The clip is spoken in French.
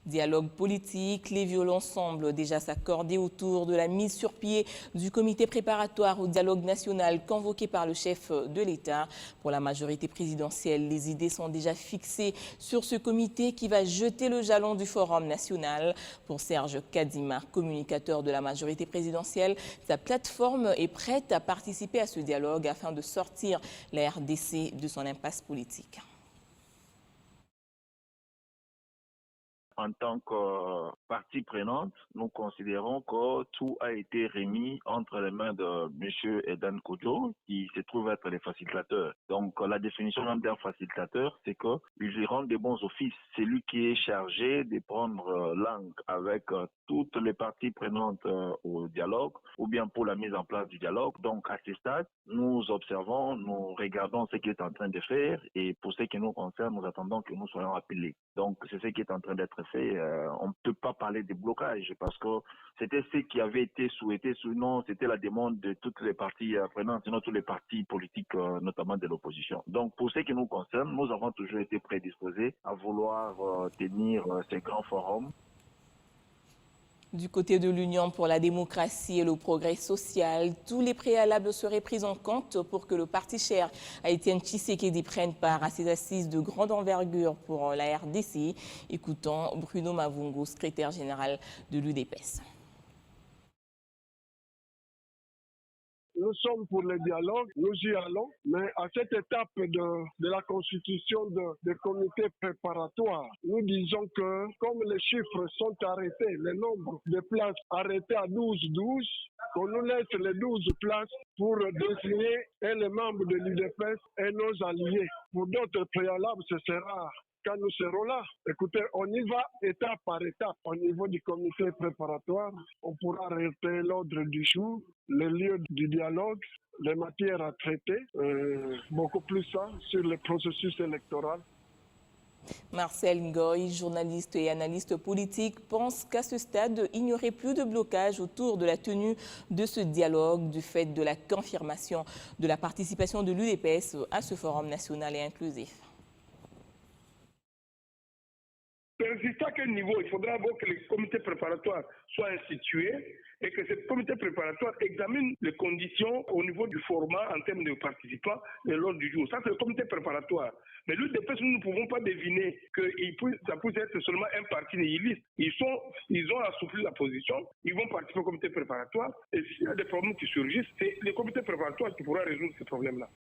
Dialogue politique, les violents semblent déjà s'accorder autour de la mise sur pied du comité préparatoire au dialogue national convoqué par le chef de l'État. Pour la majorité présidentielle, les idées sont déjà fixées sur ce comité qui va jeter le jalon du Forum national. Pour Serge Kadima, communicateur de la majorité présidentielle, sa plateforme est prête à participer à ce dialogue afin de sortir la RDC de son impasse politique. En tant que partie prenante, nous considérons que tout a été remis entre les mains de M. Edan Kodjo, qui se trouve être les facilitateurs. Donc, la définition même d'un facilitateur, c'est qu'il rend des bons offices. C'est lui qui est chargé de prendre langue avec toutes les parties prenantes au dialogue, ou bien pour la mise en place du dialogue. Donc, à ce stade, nous observons, nous regardons ce qu'il est en train de faire, et pour ce qui nous concerne, nous attendons que nous soyons appelés. Donc, c'est ce qui est en train d'être fait. On ne peut pas parler de blocage parce que c'était ce qui avait été souhaité, sinon c'était la demande de toutes les parties prenantes, sinon tous les partis politiques, notamment de l'opposition. Donc, pour ce qui nous concerne, nous avons toujours été prédisposés à vouloir tenir ces grands forums. Du côté de l'Union pour la démocratie et le progrès social, tous les préalables seraient pris en compte pour que le parti cher à Étienne Tshisekedi prenne part à ces assises de grande envergure pour la RDC. Écoutons Bruno Mavungo, secrétaire général de l'UDPS. Nous sommes pour le dialogue, nous y allons, mais à cette étape de la constitution des comités préparatoires, nous disons que comme les chiffres sont arrêtés, le nombre de places arrêté à 12, qu'on nous laisse les 12 places pour désigner les membres de l'UDPS et nos alliés. Pour d'autres préalables, ce sera quand nous serons là. Écoutez, on y va étape par étape. Au niveau du comité préparatoire, on pourra arrêter l'ordre du jour, les lieux du dialogue, les matières à traiter, beaucoup plus ça sur le processus électoral. Marcel Ngoy, journaliste et analyste politique, pense qu'à ce stade, il n'y aurait plus de blocage autour de la tenue de ce dialogue du fait de la confirmation de la participation de l'UDPS à ce forum national et inclusif. Jusqu'à quel niveau il faudra d'abord que les comités préparatoires soient institués et que ces comités préparatoires examinent les conditions au niveau du format en termes de participants et l'ordre du jour. Ça, c'est le comité préparatoire. Mais l'UDPS, nous ne pouvons pas deviner que ça peut être seulement un parti nihiliste. Ils ont assoupli la position, ils vont participer au comité préparatoire et s'il y a des problèmes qui surgissent, c'est le comité préparatoire qui pourra résoudre ces problèmes-là.